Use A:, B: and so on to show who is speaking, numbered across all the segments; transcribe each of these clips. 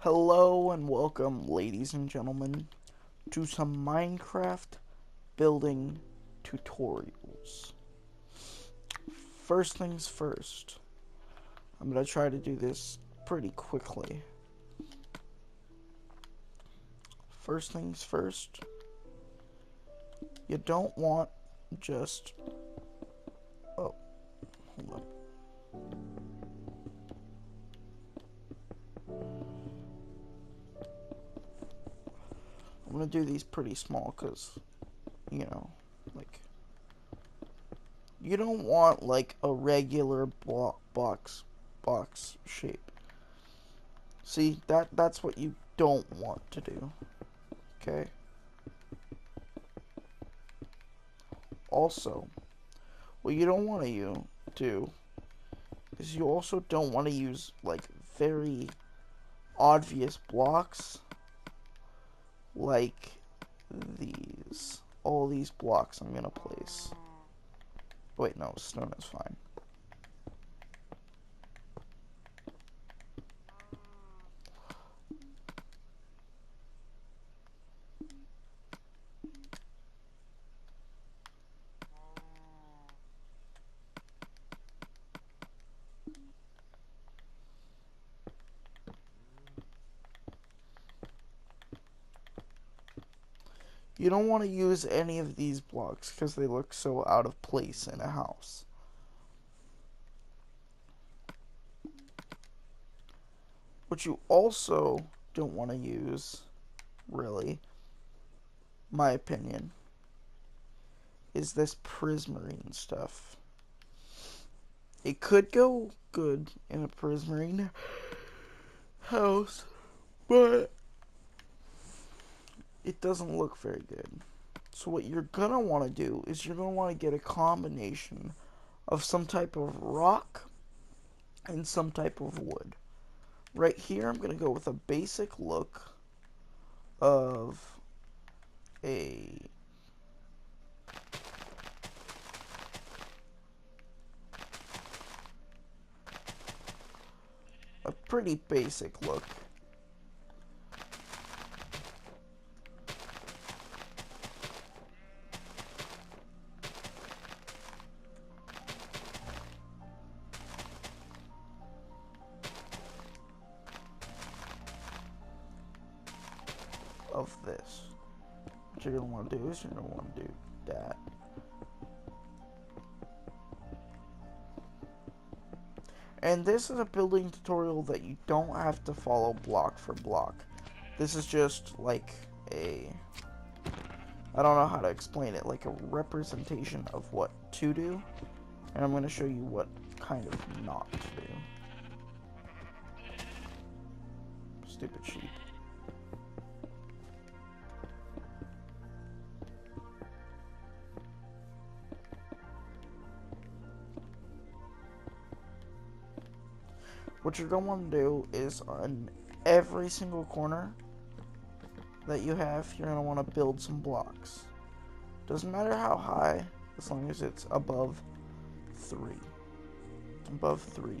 A: Hello and welcome, ladies and gentlemen, to some Minecraft building tutorials. First things first, I'm going to try to do this pretty quickly. First things first, you don't want just... Oh, hold up. I'm going to do these pretty small because, like... You don't want, like, a regular box shape. See, that's what you don't want to do. Okay? Also, what you don't want to do is you also don't want to use, like, very obvious blocks like these. All these blocks I'm going to place. Wait, no, stone is fine. You don't want to use any of these blocks because they look so out of place in a house. What you also don't want to use, really, my opinion, is this prismarine stuff. It could go good in a prismarine house, but it doesn't look very good. So what you're gonna want to do is you're gonna want to get a combination of some type of rock and some type of wood. Right here, I'm gonna go with a basic look of a pretty basic look. Of this. What you're gonna want to do is you're gonna want to do that. And this is a building tutorial that you don't have to follow block for block. This is just like I don't know how to explain it, like a representation of what to do. And I'm going to show you what kind of not to do. Stupid sheep. What you're going to want to do is on every single corner that you have, you're going to want to build some blocks. Doesn't matter how high, as long as it's above 3. Above 3.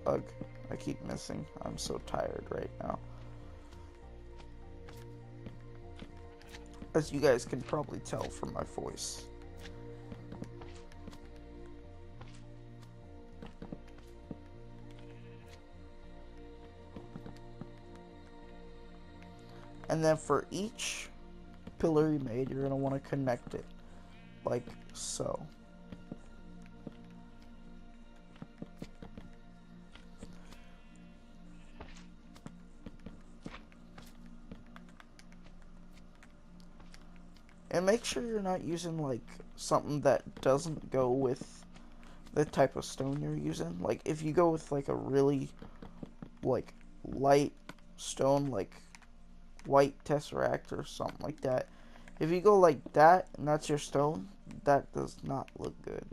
A: Ugh, I keep missing. I'm so tired right now. As you guys can probably tell from my voice. And then for each pillar you made, you're going to want to connect it like so. And make sure you're not using like something that doesn't go with the type of stone you're using. Like if you go with like a really like light stone, like white tesseract or something like that. If you go like that and that's your stone, that does not look good.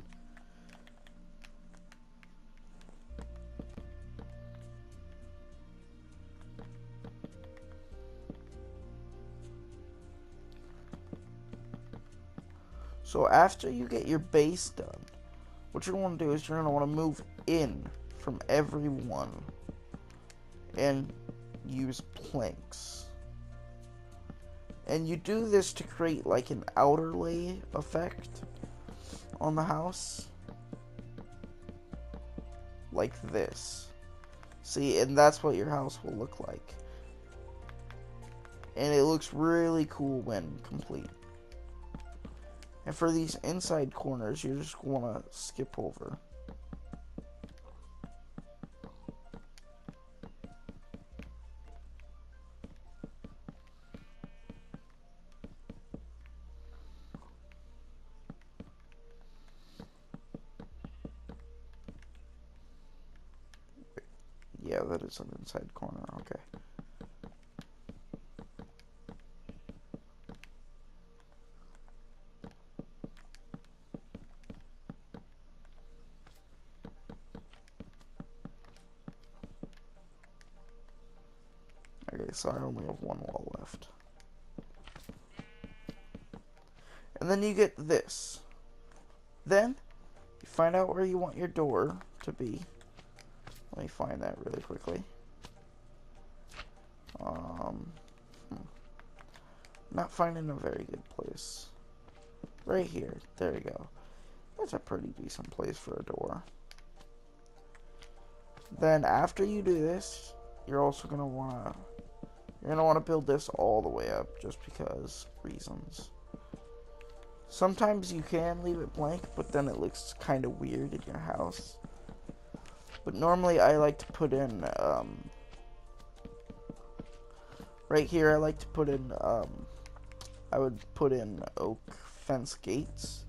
A: So after you get your base done, what you're going to do is you're going to want to move in from every one and use planks. And you do this to create like an outer lay effect on the house. Like this. See, and that's what your house will look like. And it looks really cool when complete. And for these inside corners, you just want to skip over. Yeah, that is an inside corner, okay. Okay, so I only have one wall left. And then you get this. Then, you find out where you want your door to be. Let me find that really quickly. Not finding a very good place. Right here. There you go. That's a pretty decent place for a door. Then after you do this, you're also gonna wanna build this all the way up just because reasons. Sometimes you can leave it blank, but then it looks kind of weird in your house. But normally I like to put in right here I like to put in I would put in oak fence gates,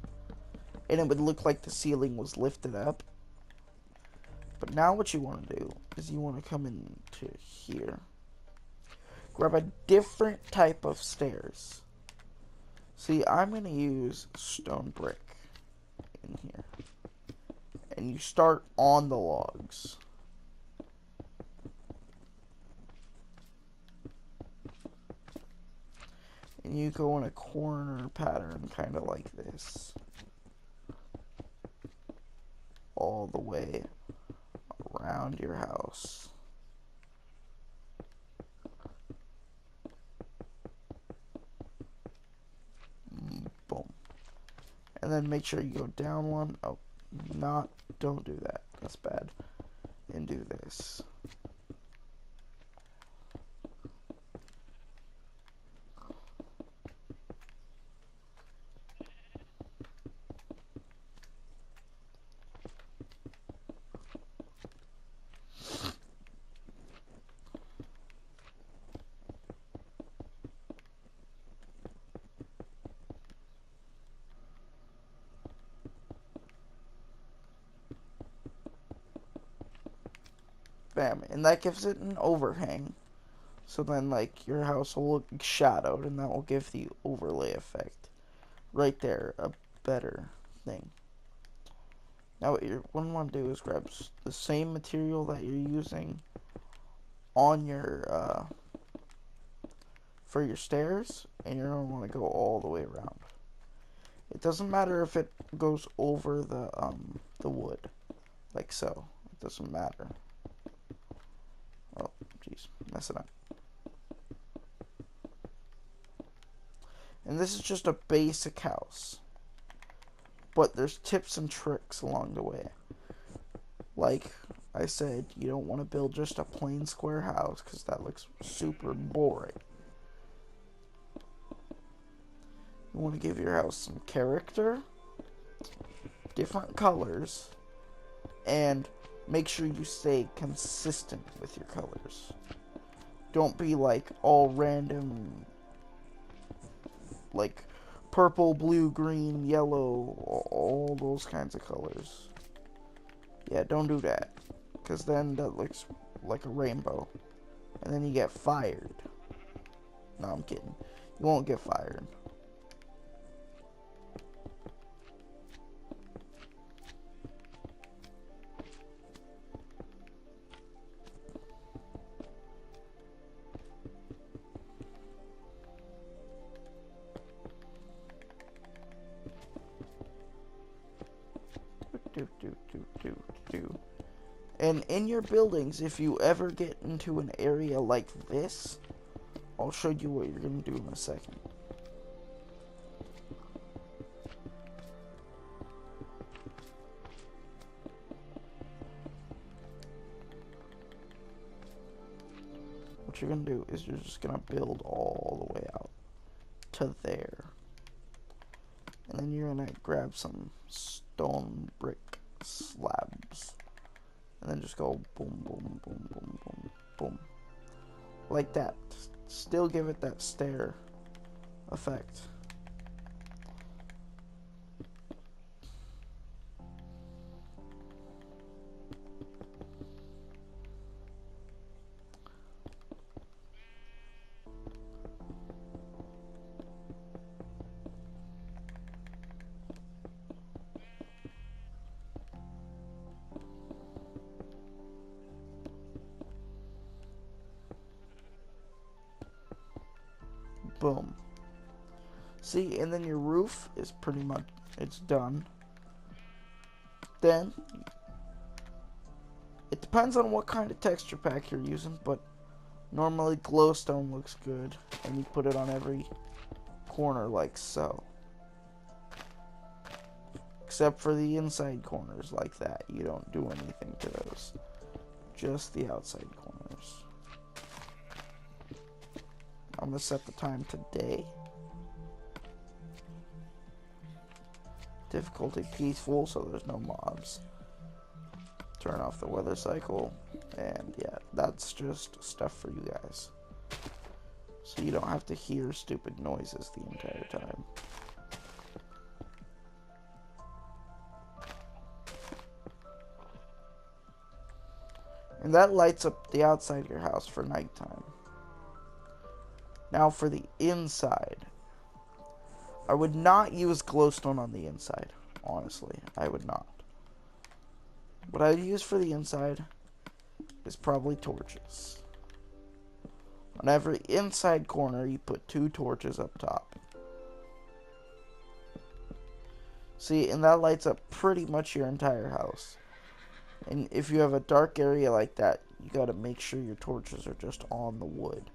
A: and it would look like the ceiling was lifted up. But now what you want to do is you want to come into here, grab a different type of stairs. See, I'm going to use stone brick in here, and you start on the logs. And you go in a corner pattern kind of like this. All the way around your house. Boom. And then make sure you go down one. Oh, don't do that. That's bad. And do this. Bam. And that gives it an overhang. So then, like, your house will look shadowed, and that will give the overlay effect. Right there, a better thing. Now what you want to do is grab the same material that you're using on your, for your stairs, and you're going to want to go all the way around. It doesn't matter if it goes over the wood, like so. It doesn't matter. Oh, jeez, messing up. And this is just a basic house, but there's tips and tricks along the way. Like I said, you don't want to build just a plain square house because that looks super boring. You want to give your house some character, different colors, and make sure you stay consistent with your colors. Don't be like all random, like purple, blue, green, yellow, all those kinds of colors. Yeah, don't do that, because then that looks like a rainbow, and then you get fired. No, I'm kidding. You won't get fired. do. And in your buildings, if you ever get into an area like this, I'll show you what you're going to do in a second. What you're going to do is you're just going to build all the way out to there. And then you're going to grab some stone brick slabs. And then just go boom, boom, boom, boom, boom, boom. Like that. Still give it that stair effect. Boom. See, and then your roof is pretty much, it's done. Then, it depends on what kind of texture pack you're using, but normally glowstone looks good, and you put it on every corner like so. Except for the inside corners like that. You don't do anything to those. Just the outside corners. I'm going to set the time to day. Difficulty peaceful, so there's no mobs. Turn off the weather cycle. And yeah, that's just stuff for you guys. So you don't have to hear stupid noises the entire time. And that lights up the outside of your house for nighttime. Now for the inside. I would not use glowstone on the inside. Honestly, I would not. What I'd use for the inside is probably torches. On every inside corner, you put 2 torches up top. See, and that lights up pretty much your entire house. And if you have a dark area like that, you gotta make sure your torches are just on the wood.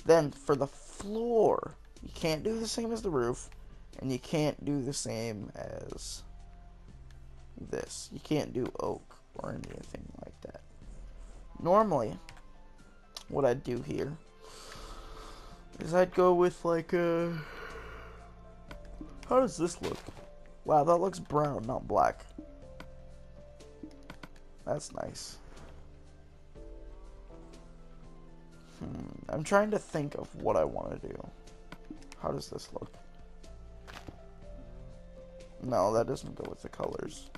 A: Then, for the floor, you can't do the same as the roof, and you can't do the same as this. You can't do oak or anything like that. Normally, what I'd do here is I'd go with like a... How does this look? Wow, that looks brown, not black. That's nice. I'm trying to think of what I want to do. How does this look? No, that doesn't go with the colors.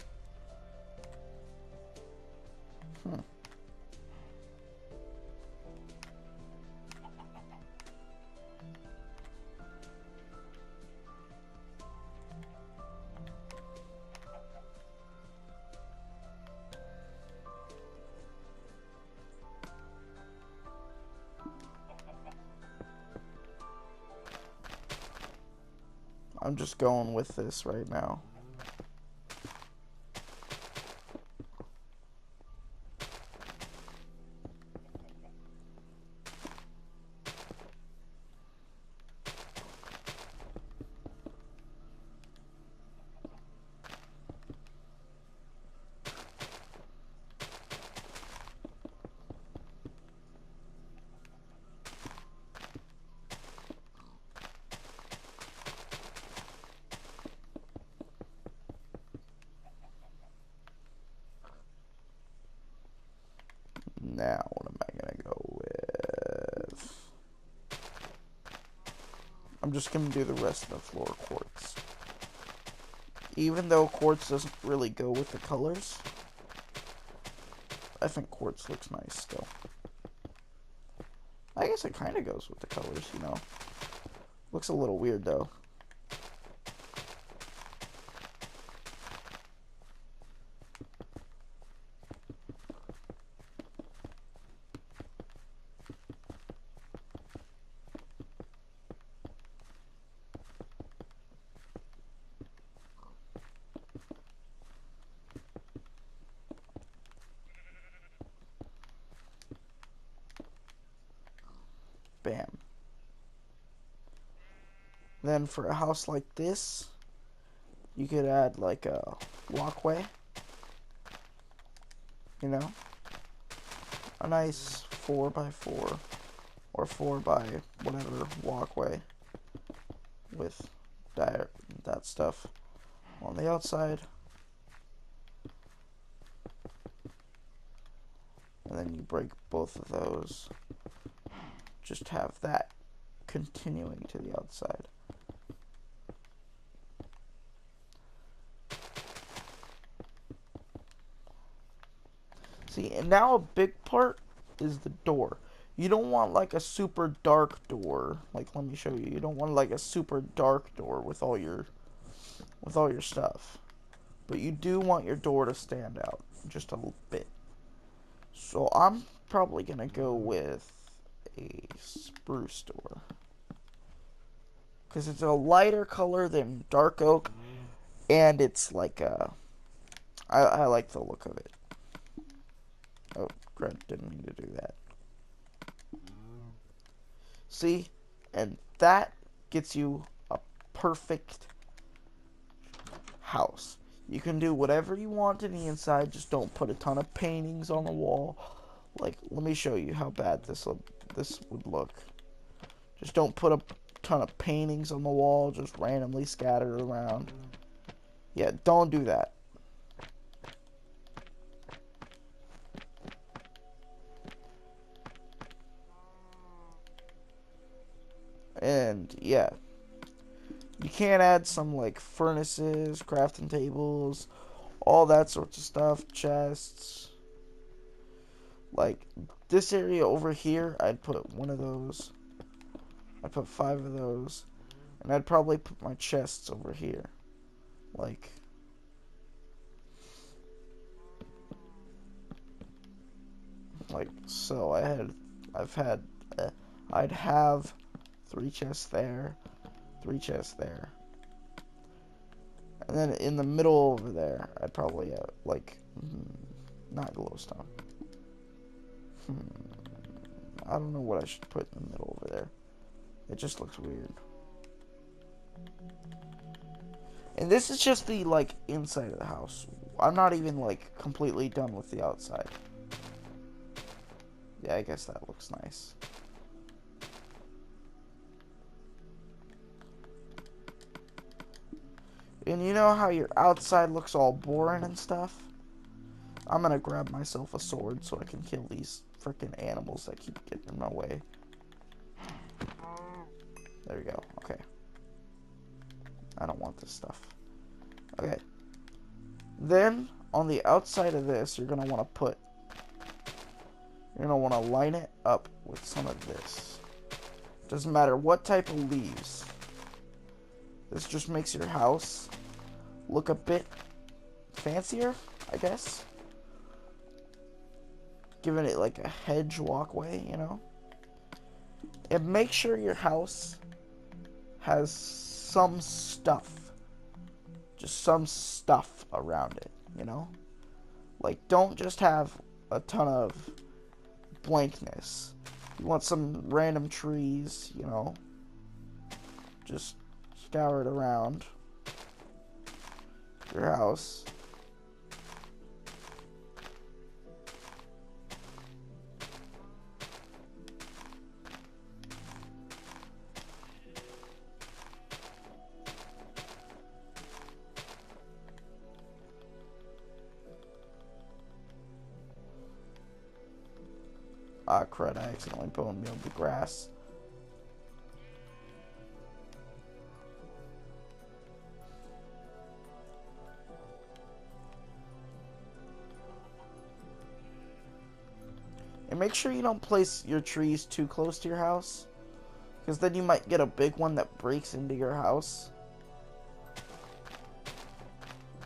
A: I'm just going with this right now. Now, what am I gonna go with? I'm just gonna do the rest of the floor quartz. Even though quartz doesn't really go with the colors, I think quartz looks nice still. I guess it kind of goes with the colors, you know. Looks a little weird though. Bam. Then for a house like this, you could add like a walkway. You know? A nice 4x4 or 4 by whatever walkway with that stuff on the outside. And then you break both of those. Just have that continuing to the outside. See, and now a big part is the door. You don't want like a super dark door. Like, let me show you. You don't want like a super dark door with all your stuff. But you do want your door to stand out just a little bit. So I'm probably gonna go with a spruce door, because it's a lighter color than dark oak, and it's like I like the look of it. Oh, crap, didn't mean to do that. See? And that gets you a perfect house. You can do whatever you want in the inside, just don't put a ton of paintings on the wall. Like, let me show you how bad this would look. Just don't put a ton of paintings on the wall, just randomly scattered around. Yeah, don't do that. And yeah, you can add some like furnaces, crafting tables, all that sorts of stuff, chests. Like this area over here, I'd put one of those. I'd put 5 of those, and I'd probably put my chests over here, like so. I'd have 3 chests there, 3 chests there. And then in the middle over there, I'd probably have, like, not glowstone. I don't know what I should put in the middle over there. It just looks weird. And this is just the, like, inside of the house. I'm not even, like, completely done with the outside. Yeah, I guess that looks nice. And you know how your outside looks all boring and stuff? I'm gonna grab myself a sword so I can kill these freaking animals that keep getting in my way. There we go. Okay. I don't want this stuff. Okay. Then, on the outside of this, you're gonna want to line it up with some of this. Doesn't matter what type of leaves. This just makes your house look a bit fancier, I guess. Giving it like a hedge walkway, you know. And make sure your house has some stuff. Just some stuff around it, you know. Like, don't just have a ton of blankness. You want some random trees, you know. Just scoured around your house. Ah, crud, I accidentally bone mealed the grass. And make sure you don't place your trees too close to your house, because then you might get a big one that breaks into your house.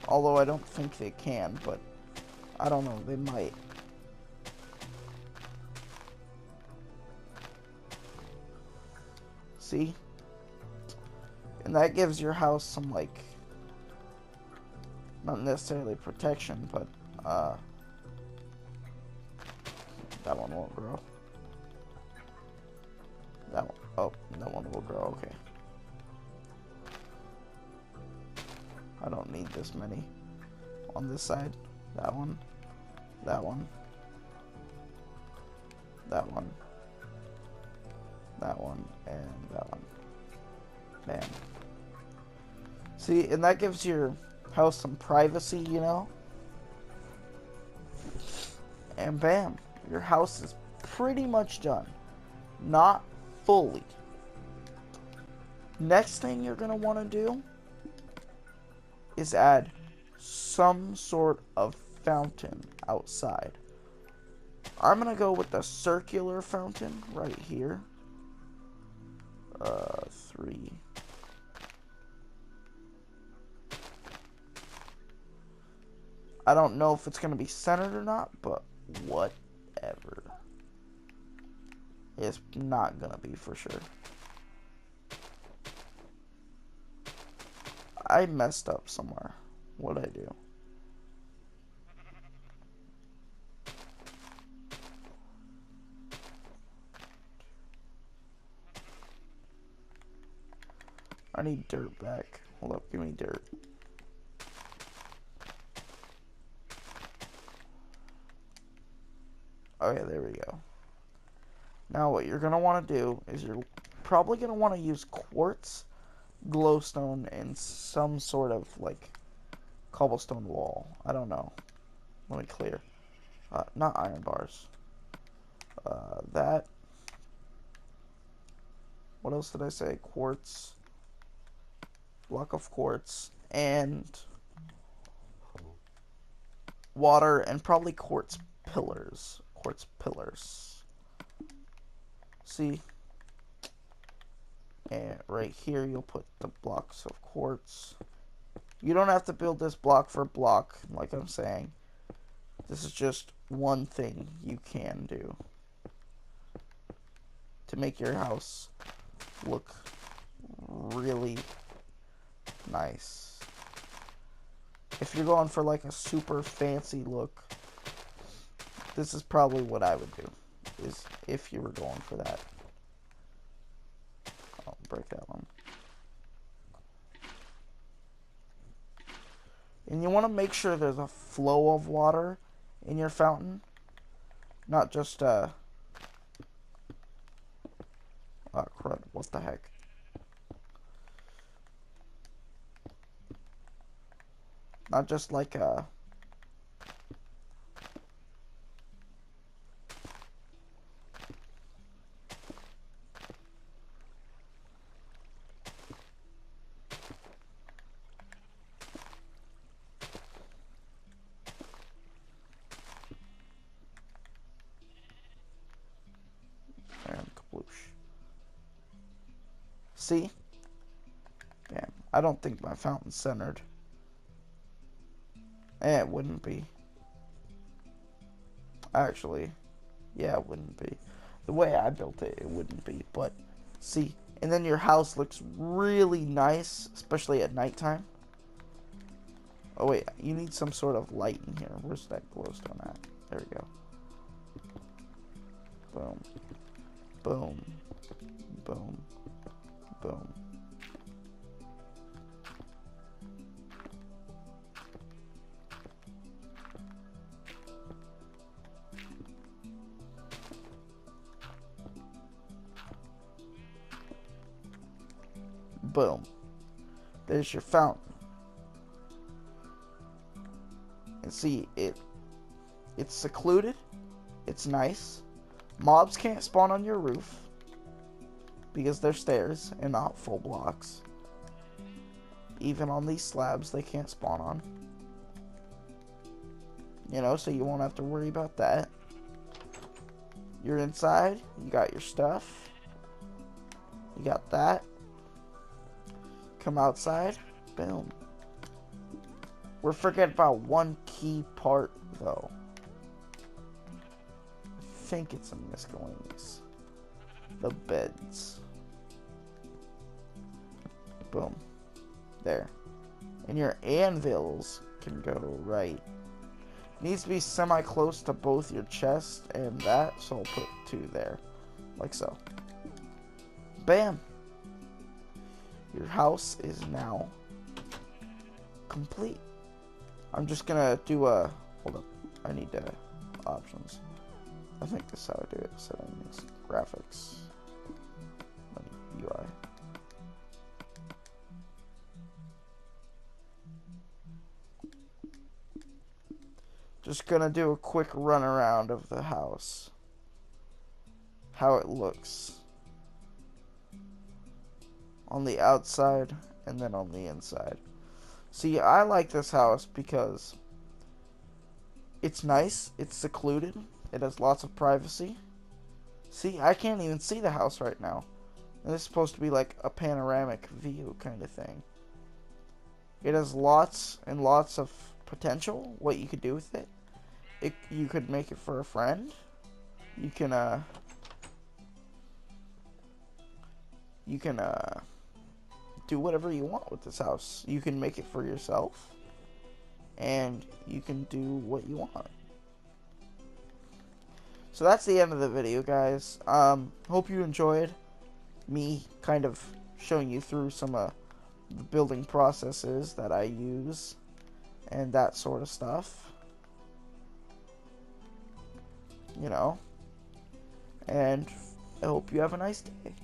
A: Although I don't think they can, but I don't know, they might. See? And that gives your house some, like, not necessarily protection, but, that one won't grow. That one. Oh, that one will grow. Okay. I don't need this many. On this side. That one. That one. That one. That one. And that one. Bam. See, and that gives your house some privacy, you know? And bam. Your house is pretty much done. Not fully. Next thing you're going to want to do is add some sort of fountain outside. I'm going to go with the circular fountain right here. 3. I don't know if it's going to be centered or not, but whatever. It's not going to be for sure. I messed up somewhere. What'd I do? I need dirt back. Hold up, give me dirt. Okay, there we go. Now what you're going to want to do is you're probably going to want to use quartz, glowstone, and some sort of, like, cobblestone wall. I don't know. Let me clear. Not iron bars. That. What else did I say? Quartz. Block of quartz. And water, and probably quartz pillars. Quartz pillars. See? And right here you'll put the blocks of quartz. You don't have to build this block for block, like I'm saying. This is just one thing you can do to make your house look really nice. If you're going for like a super fancy look, this is probably what I would do, is if you were going for that. I'll break that one. And you want to make sure there's a flow of water in your fountain. Not just, oh crud, what the heck. Not just like a... And kabloosh. See? Damn, I don't think my fountain's centered. It wouldn't be. Actually, yeah, it wouldn't be. The way I built it, it wouldn't be. But, see, and then your house looks really nice, especially at nighttime. Oh, wait, you need some sort of light in here. Where's that glowstone at? There we go. Boom. Boom. Boom. Boom. Boom. There's your fountain. And see, it's secluded. It's nice. Mobs can't spawn on your roof because they're stairs and not full blocks. Even on these slabs, they can't spawn on. You know, so you won't have to worry about that. You're inside. You got your stuff. You got that. Come outside. Boom. We're forgetting about one key part, though. I think it's a miscellaneous. The beds. Boom. There. And your anvils can go right. Needs to be semi-close to both your chest and that, so I'll put 2 there. Like so. bam, your house is now complete. I'm just gonna do a, hold up, I need options. I think this is how I do it. Settings, graphics, UI. Just gonna do a quick run around of the house. How it looks on the outside and then on the inside. See, I like this house because it's nice, it's secluded, it has lots of privacy. See, I can't even see the house right now. And this is supposed to be like a panoramic view kind of thing. It has lots and lots of potential, what you could do with it. You could make it for a friend. You can do whatever you want with this house. You can make it for yourself, and you can do what you want. So that's the end of the video, guys. Hope you enjoyed me kind of showing you through some the building processes that I use and that sort of stuff. You know, and I hope you have a nice day.